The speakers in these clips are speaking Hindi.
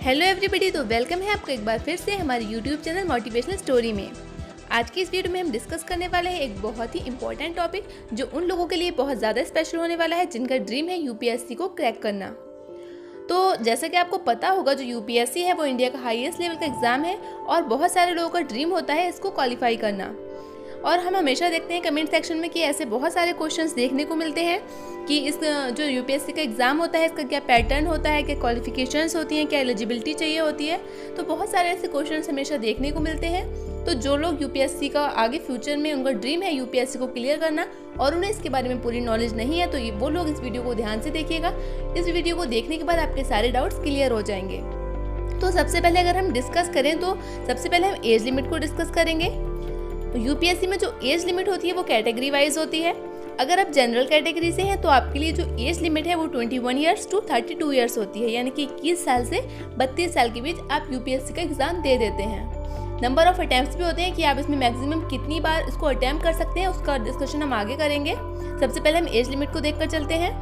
हेलो एवरीबॉडी, तो वेलकम है आपका एक बार फिर से हमारे यूट्यूब चैनल मोटिवेशनल स्टोरी में। आज की इस वीडियो में हम डिस्कस करने वाले हैं एक बहुत ही इंपॉर्टेंट टॉपिक जो उन लोगों के लिए बहुत ज़्यादा स्पेशल होने वाला है जिनका ड्रीम है यूपीएससी को क्रैक करना। तो जैसा कि आपको पता होगा, जो यूपीएससी है वो इंडिया का हाईएस्ट लेवल का एग्ज़ाम है और बहुत सारे लोगों का ड्रीम होता है इसको क्वालिफाई करना। और हम हमेशा देखते हैं कमेंट सेक्शन में कि ऐसे बहुत सारे क्वेश्चंस देखने को मिलते हैं कि इस जो यूपीएससी का एग्ज़ाम होता है इसका क्या पैटर्न होता है, क्या क्वालिफिकेशंस होती हैं, क्या एलिजिबिलिटी चाहिए होती है। तो बहुत सारे ऐसे क्वेश्चंस हमेशा देखने को मिलते हैं। तो जो लोग यूपीएससी का आगे फ्यूचर में उनका ड्रीम है यूपीएससी को क्लियर करना और उन्हें इसके बारे में पूरी नॉलेज नहीं है, तो वो लोग इस वीडियो को ध्यान से देखिएगा। इस वीडियो को देखने के बाद आपके सारे डाउट्स क्लियर हो जाएंगे। तो सबसे पहले अगर हम डिस्कस करें तो सबसे पहले हम एज लिमिट को डिस्कस करेंगे। यूपीएससी में जो एज लिमिट होती है वो कैटेगरी वाइज होती है। अगर आप जनरल कैटेगरी से हैं तो आपके लिए जो एज लिमिट है वो 21 ईयर्स टू 32 ईयर्स होती है, यानी कि 21 साल से 32 साल के बीच आप यूपीएससी का एग्जाम दे देते हैं। नंबर ऑफ अटैम्प्ट्स भी होते हैं कि आप इसमें मैक्सिमम कितनी बार इसको अटैम्प्ट कर सकते हैं, उसका डिस्कशन हम आगे करेंगे। सबसे पहले हम एज लिमिट को देखकर चलते हैं।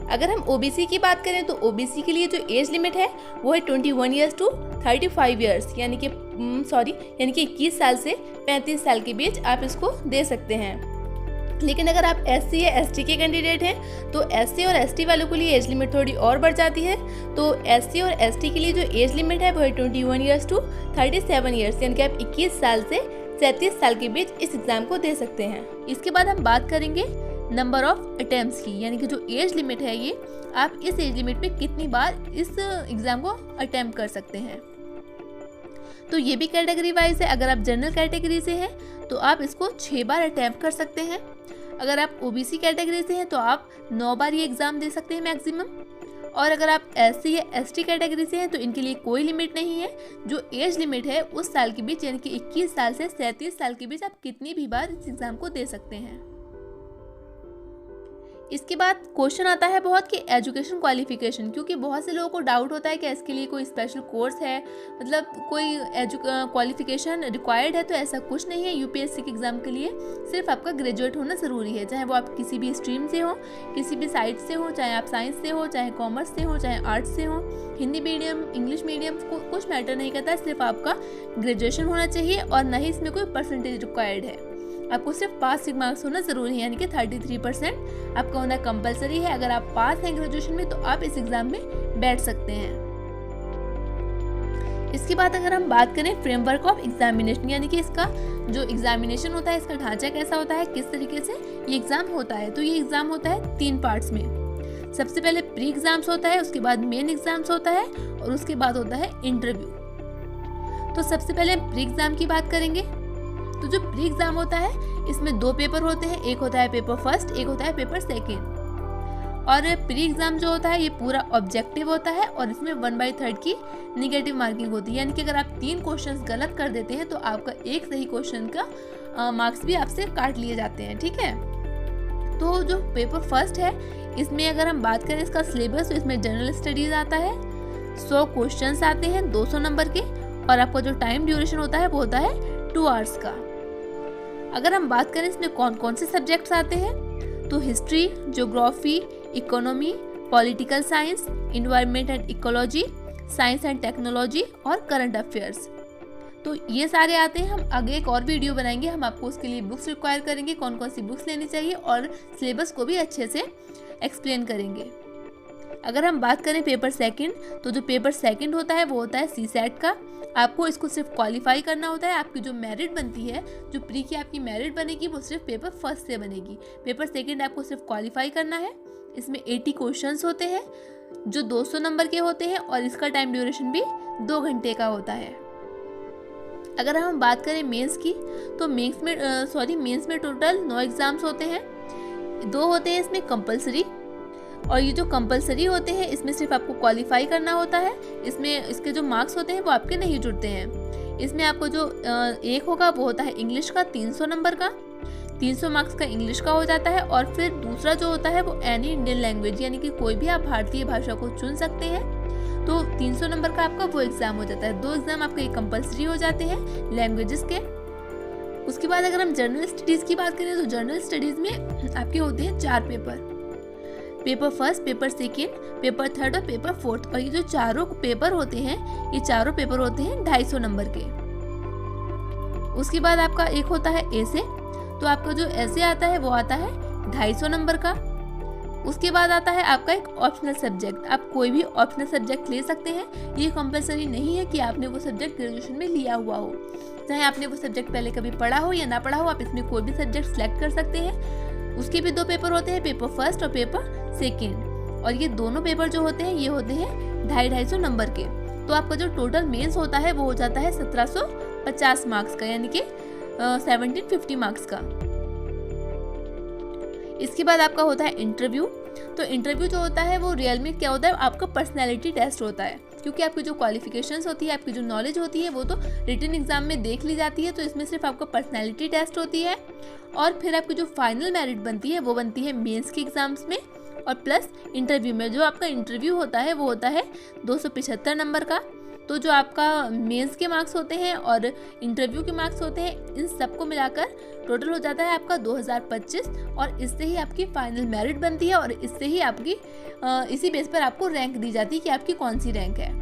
अगर हम ओबीसी की बात करें तो ओबीसी के लिए जो एज लिमिट है वो है 21 ईयर्स टू 35 ईयर्स, यानी कि 21 साल से 35 साल के बीच आप इसको दे सकते हैं। लेकिन अगर आप एससी या एसटी के कैंडिडेट हैं तो एससी और एसटी वालों के लिए एज लिमिट थोड़ी और बढ़ जाती है। तो एससी और एसटी के लिए जो एज लिमिट है वो है 21 ईयर्स टू 37 ईयर्स, यानी कि आप 21 साल से 37 साल के बीच इस एग्ज़ाम को दे सकते हैं। इसके बाद हम बात करेंगे नंबर ऑफ अटेम्प्ट्स की, यानी कि जो एज लिमिट है ये आप इस एज लिमिट पे कितनी बार इस एग्ज़ाम को अटेम्प्ट कर सकते हैं। तो ये भी कैटेगरी वाइज है। अगर आप जनरल कैटेगरी से हैं तो आप इसको 6 बार अटैम्प्ट कर सकते हैं। अगर आप ओबीसी कैटेगरी से हैं तो आप 9 बार ये एग्ज़ाम दे सकते हैं मैक्सिमम। और अगर आप एससी या एसटी कैटेगरी से हैं तो इनके लिए कोई लिमिट नहीं है। जो एज लिमिट है उस साल के बीच, यानी कि 21 साल से 37 साल के बीच आप कितनी भी बार इस एग्ज़ाम को दे सकते हैं। इसके बाद क्वेश्चन आता है बहुत कि एजुकेशन क्वालिफिकेशन, क्योंकि बहुत से लोगों को डाउट होता है कि इसके लिए कोई स्पेशल कोर्स है, मतलब कोई क्वालिफिकेशन रिक्वायर्ड है। तो ऐसा कुछ नहीं है। यूपीएससी के एग्ज़ाम के लिए सिर्फ आपका ग्रेजुएट होना ज़रूरी है, चाहे वो आप किसी भी स्ट्रीम से हो, किसी भी साइड से हो, चाहे आप साइंस से हो, चाहे कॉमर्स से हो, चाहे आर्ट्स से हो, हिंदी मीडियम, इंग्लिश मीडियम, कुछ मैटर नहीं करता। सिर्फ आपका ग्रेजुएशन होना चाहिए और ना ही इसमें कोई परसेंटेज रिक्वायर्ड है। आपको सिर्फ पास मार्क्स होना ज़रूरी है, यानी कि 33% आपका होना कंपलसरी है। अगर आप पास हैं ग्रेजुएशन में तो आप इस एग्ज़ाम में बैठ सकते हैं। इसके बाद अगर हम बात करें फ्रेमवर्क ऑफ एग्जामिनेशन, यानी कि इसका जो एग्जामिनेशन होता है इसका ढांचा कैसा होता है, किस तरीके से ये एग्ज़ाम होता है। तो ये एग्ज़ाम होता है 3 पार्ट्स में। सबसे पहले प्री एग्ज़ाम्स होता है, उसके बाद मेन एग्ज़ाम्स होता है और उसके बाद होता है इंटरव्यू। तो सबसे पहले प्री एग्ज़ाम की बात करेंगे। तो जो प्री एग्जाम होता है इसमें 2 पेपर होते हैं, एक होता है पेपर फर्स्ट, एक होता है पेपर सेकेंड। और प्री एग्जाम जो होता है ये पूरा ऑब्जेक्टिव होता है और इसमें 1/3 की निगेटिव मार्किंग होती है, यानी कि अगर आप 3 क्वेश्चंस गलत कर देते हैं तो आपका एक सही क्वेश्चन का मार्क्स भी आपसे काट लिए जाते हैं, ठीक है। तो जो पेपर फर्स्ट है इसमें अगर हम बात करें इसका सिलेबस, तो इसमें जनरल स्टडीज आता है, 100 क्वेश्चन आते हैं 200 नंबर के, और आपका जो टाइम ड्यूरेशन होता है वो होता है 2 आवर्स का। अगर हम बात करें इसमें कौन कौन से सब्जेक्ट्स आते हैं, तो history, geography, economy, political science, environment and ecology, science and technology और करंट अफेयर्स। तो ये सारे आते हैं। हम आगे एक और वीडियो बनाएंगे, हम आपको उसके लिए बुक्स रिक्वायर करेंगे, कौन कौन सी बुक्स लेनी चाहिए और सिलेबस को भी अच्छे से एक्सप्लेन करेंगे। अगर हम बात करें पेपर सेकंड, तो जो पेपर सेकंड होता है वो होता है सीसैट का। आपको इसको सिर्फ क्वालिफाई करना होता है। आपकी जो मेरिट बनती है, जो प्री की आपकी मेरिट बनेगी वो सिर्फ पेपर फर्स्ट से बनेगी। पेपर सेकंड आपको सिर्फ क्वालिफाई करना है। इसमें 80 क्वेश्चंस होते हैं जो 200 नंबर के होते हैं और इसका टाइम ड्यूरेशन भी 2 घंटे का होता है। अगर हम बात करें मेंस की, तो मेंस में टोटल 9 एग्जाम्स होते हैं। 2 होते हैं इसमें कंपलसरी, और ये जो कंपलसरी होते हैं इसमें सिर्फ आपको क्वालिफाई करना होता है। इसमें इसके जो मार्क्स होते हैं वो आपके नहीं जुड़ते हैं। इसमें आपको जो एक होगा वो होता है इंग्लिश का 300 नंबर का, 300 मार्क्स का इंग्लिश का हो जाता है। और फिर दूसरा जो होता है वो एनी इंडियन लैंग्वेज, यानी कि कोई भी आप भारतीय भाषा को चुन सकते हैं। तो 300 नंबर का आपका वो एग्ज़ाम हो जाता है। 2 एग्ज़ाम आपके कंपलसरी हो जाते हैं लैंग्वेजेस के। उसके बाद अगर हम जनरल स्टडीज़ की बात करें तो जनरल स्टडीज़ में आपके होते हैं 4 paper. Paper first, paper second, paper third और पेपर फोर्थ। और ये जो चारों पेपर होते हैं, ये चारों पेपर होते हैं 250 नंबर के। उसके बाद आपका एक होता है ऐसे, तो आपका जो ऐसे आता है वो आता है 250 नंबर का। उसके बाद आता है आपका एक ऑप्शनल सब्जेक्ट। आप कोई भी ऑप्शनल सब्जेक्ट ले सकते हैं, ये कंपलसरी नहीं है कि आपने वो सब्जेक्ट ग्रेजुएशन में लिया हुआ हो। चाहे आपने वो सब्जेक्ट पहले कभी पढ़ा हो या ना पढ़ा हो, आप इसमें कोई भी सब्जेक्ट सिलेक्ट कर सकते हैं। उसके भी 2 पेपर होते हैं, पेपर फर्स्ट और पेपर सेकेंड। और ये दोनों पेपर जो होते हैं ये होते हैं 250 नंबर के। तो आपका जो टोटल मेंस होता है वो हो जाता है 1750 मार्क्स का, यानी कि 1750 मार्क्स का। इसके बाद आपका होता है इंटरव्यू। तो इंटरव्यू जो होता है वो रियल में क्या होता है, आपका पर्सनैलिटी टेस्ट होता है। क्योंकि आपकी जो क्वालिफिकेशंस होती है, आपकी जो नॉलेज होती है वो तो रिटन एग्जाम में देख ली जाती है, तो इसमें सिर्फ आपका पर्सनैलिटी टेस्ट होती है। और फिर आपकी जो फाइनल मेरिट बनती है वो बनती है मेंस के एग्जाम्स में और प्लस इंटरव्यू में। जो आपका इंटरव्यू होता है वो होता है 275 नंबर का। तो जो आपका मेंस के मार्क्स होते हैं और इंटरव्यू के मार्क्स होते हैं, इन सबको मिलाकर टोटल हो जाता है आपका 2025। और इससे ही आपकी फाइनल मेरिट बनती है और इससे ही आपकी इसी बेस पर आपको रैंक दी जाती है कि आपकी कौन सी रैंक है।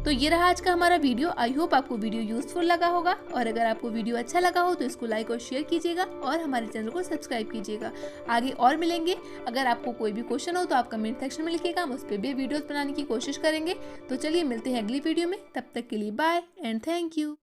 तो ये रहा आज का हमारा वीडियो। आई होप आपको वीडियो यूजफुल लगा होगा, और अगर आपको वीडियो अच्छा लगा हो तो इसको लाइक और शेयर कीजिएगा और हमारे चैनल को सब्सक्राइब कीजिएगा। आगे और मिलेंगे। अगर आपको कोई भी क्वेश्चन हो तो आप कमेंट सेक्शन में लिखिएगा, हम उस पर भी वीडियोस बनाने की कोशिश करेंगे। तो चलिए मिलते हैं अगली वीडियो में, तब तक के लिए बाय एंड थैंक यू।